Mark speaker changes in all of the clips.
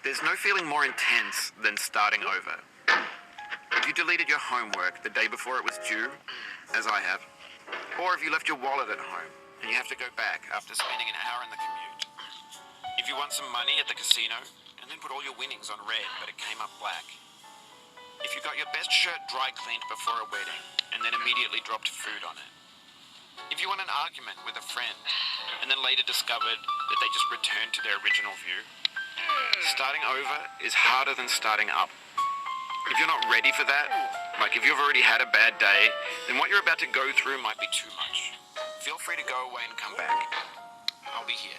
Speaker 1: There's no feeling more intense than starting over. If you deleted your homework the day before it was due, as I have, or if you left your wallet at home and you have to go back after spending an hour in the commute. If you won some money at the casino and then put all your winnings on red but it came up black. If you got your best shirt dry cleaned before a wedding and then immediately dropped food on it. If you won an argument with a friend and then later discovered that they just returned to their original view. Starting over is harder than starting up. If you're not ready for that, like if you've already had a bad day, then what you're about to go through might be too much. Feel free to go away and come back. I'll be here.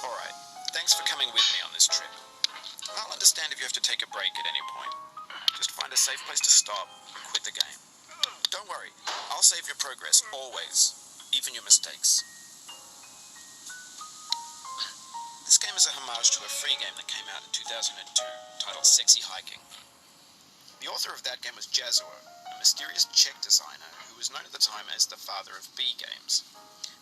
Speaker 1: Alright, thanks for coming with me on this trip. I'll understand if you have to take a break at any point. Just find a safe place to stop and quit the game. Don't worry, I'll save your progress, always, even your mistakes. This game is a homage to a free game that came out in 2002, titled Sexy Hiking. The author of that game was Jazzuo, a mysterious Czech designer who was known at the time as the father of B games.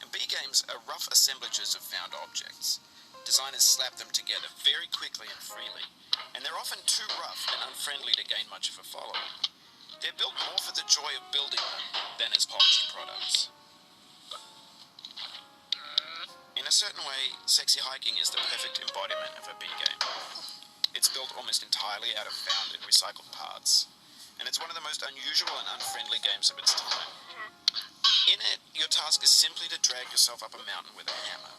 Speaker 1: And B games are rough assemblages of found objects. Designers slap them together very quickly and freely, and they're often too rough and unfriendly to gain much of a following. They're built more for the joy of building them than as polished products. In a certain way, Sexy Hiking is the perfect embodiment of a B game. It's built almost entirely out of found and recycled parts, and it's one of the most unusual and unfriendly games of its time. In it, your task is simply to drag yourself up a mountain with a hammer.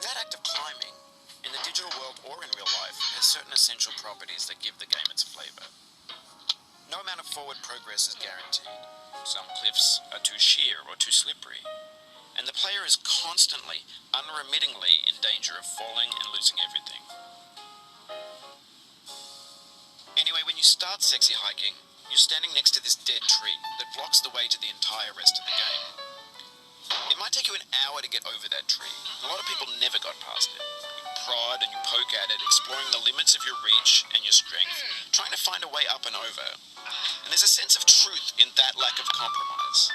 Speaker 1: That act of climbing, in the digital world or in real life, has certain essential properties that give the game its flavor. No amount of forward progress is guaranteed. Some cliffs are too sheer or too slippery, and the player is constantly, unremittingly in danger of falling and losing everything. Anyway, when you start Sexy Hiking, you're standing next to this dead tree that blocks the way to the entire rest of the game. It might take you an hour to get over that tree. A lot of people never got past it. You prod and you poke at it, exploring the limits of your reach and your strength, trying to find a way up and over. And there's a sense of truth in that lack of compromise.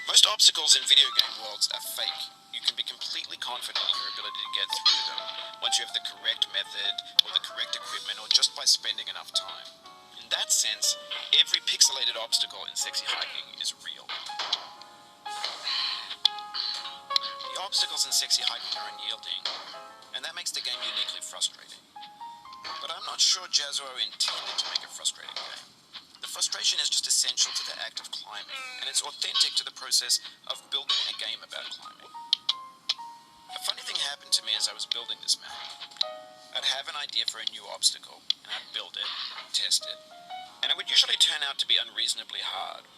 Speaker 1: Most obstacles in video game worlds are fake. You can be completely confident in your ability to get through them once you have the correct method or the correct equipment or just by spending enough time. In that sense, every pixelated obstacle in Sexy Hiking is real. The obstacles in Sexy Hiking are unyielding, and that makes the game uniquely frustrating. But I'm not sure Jazzuo intended to make a frustrating game. The frustration is just essential to the act of climbing, and it's authentic to the process of building a game about climbing. A funny thing happened to me as I was building this map. I'd have an idea for a new obstacle, and I'd build it, test it, and it would usually turn out to be unreasonably hard.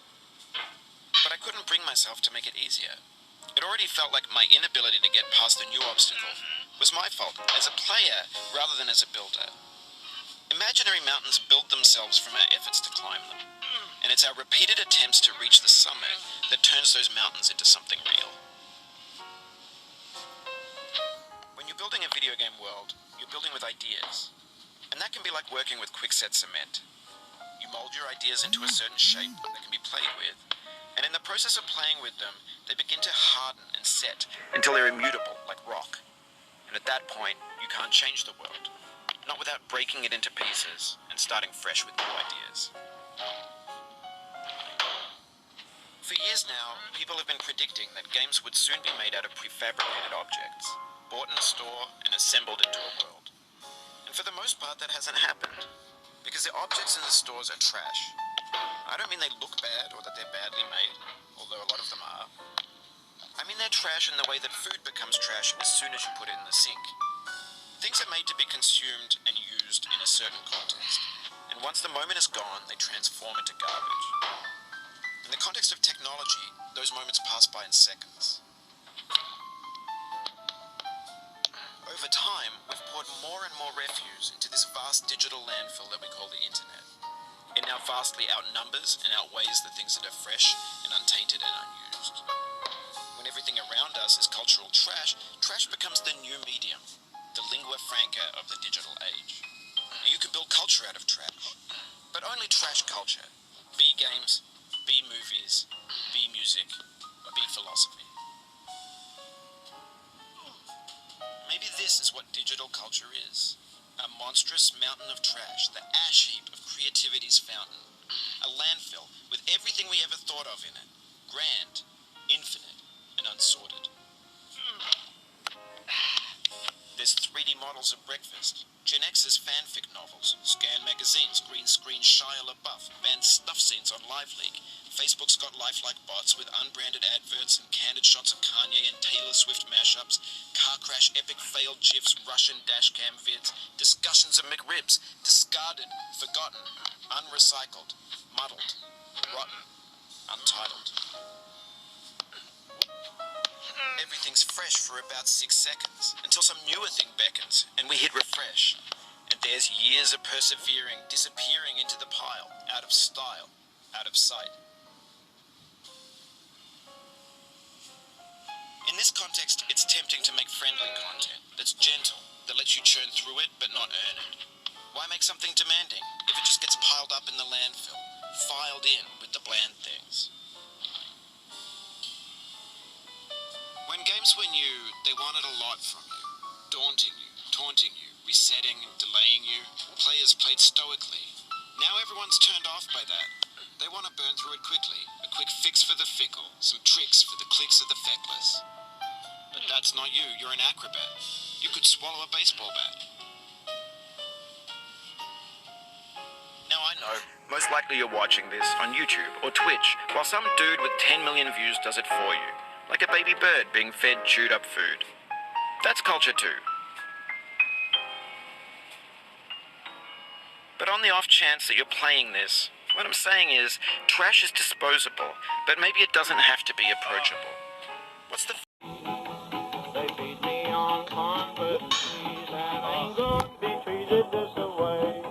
Speaker 1: But I couldn't bring myself to make it easier. It already felt like my inability to get past the new obstacle was my fault as a player rather than as a builder. Imaginary mountains build themselves from our efforts to climb them, and it's our repeated attempts to reach the summit that turns those mountains into something real. When you're building a video game world, you're building with ideas, and that can be like working with quickset cement. You mold your ideas into a certain shape that can be played with, and in the process of playing with them, they begin to harden and set until they're immutable, like rock. And at that point, you can't change the world. Not without breaking it into pieces and starting fresh with new ideas. For years now, people have been predicting that games would soon be made out of prefabricated objects, bought in a store and assembled into a world. And for the most part, that hasn't happened, because the objects in the stores are trash. I don't mean they look bad or that they're badly made, although a lot of them are. I mean they're trash in the way that food becomes trash as soon as you put it in the sink. Things are made to be consumed and used in a certain context, and once the moment is gone, they transform into garbage. In the context of technology, those moments pass by in seconds. Over time, we've poured more and more refuse into this vast digital landfill that we call the internet. It now vastly outnumbers and outweighs the things that are fresh and untainted and unused. When everything around us is cultural trash, trash becomes the new medium, the lingua franca of the digital age. You can build culture out of trash, but only trash culture. B games, B movies, B music, B philosophy. culture is. A monstrous mountain of trash, the ash heap of creativity's fountain. A landfill with everything we ever thought of in it. Grand, infinite, and unsorted. There's 3D models of breakfast, Gen X's fanfic novels, Scan magazines, green screen Shia LaBeouf, banned snuff scenes on LiveLeak. Facebook's got lifelike bots with unbranded adverts and candid shots of Kanye and Taylor Swift mashups, car crash epic failed gifs, Russian dashcam vids, discussions of McRibs, discarded, forgotten, unrecycled, muddled, rotten, untitled. Everything's fresh for about 6 seconds, until some newer thing beckons, and we hit refresh. And there's years of persevering, disappearing into the pile, out of style, out of sight. In this context, it's tempting to make friendly content that's gentle, that lets you churn through it but not earn it. Why make something demanding if it just gets piled up in the landfill, filed in with the bland things? When games were new, they wanted a lot from you. Daunting you, taunting you, resetting and delaying you. Players played stoically. Now everyone's turned off by that. They want to burn through it quickly. A quick fix for the fickle. Some tricks for the clicks of the feckless. But that's not you. You're an acrobat. You could swallow a baseball bat. Now I know, most likely you're watching this on YouTube or Twitch, while some dude with 10 million views does it for you. Like a baby bird being fed chewed up food. That's culture too. But on the off chance that you're playing this, what I'm saying is, trash is disposable, but maybe it doesn't have to be approachable. What's the
Speaker 2: They feed me on corn, but cheese, and I ain't gonna be treated this way.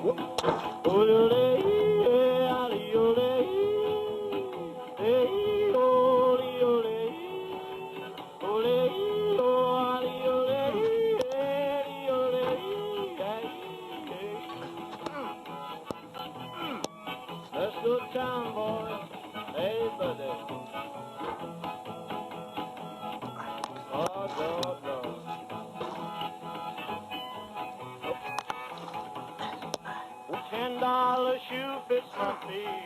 Speaker 2: Let's go town, boys. Hey, buddy. Oh, Lord, Lord. $10 shoe fits my feet.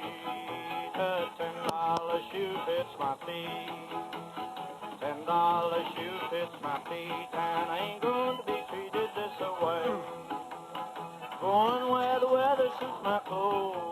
Speaker 2: $10 shoe fits my feet. $10 shoe fits my feet, and I ain't going to be treated this way. Going where the weather suits my clothes.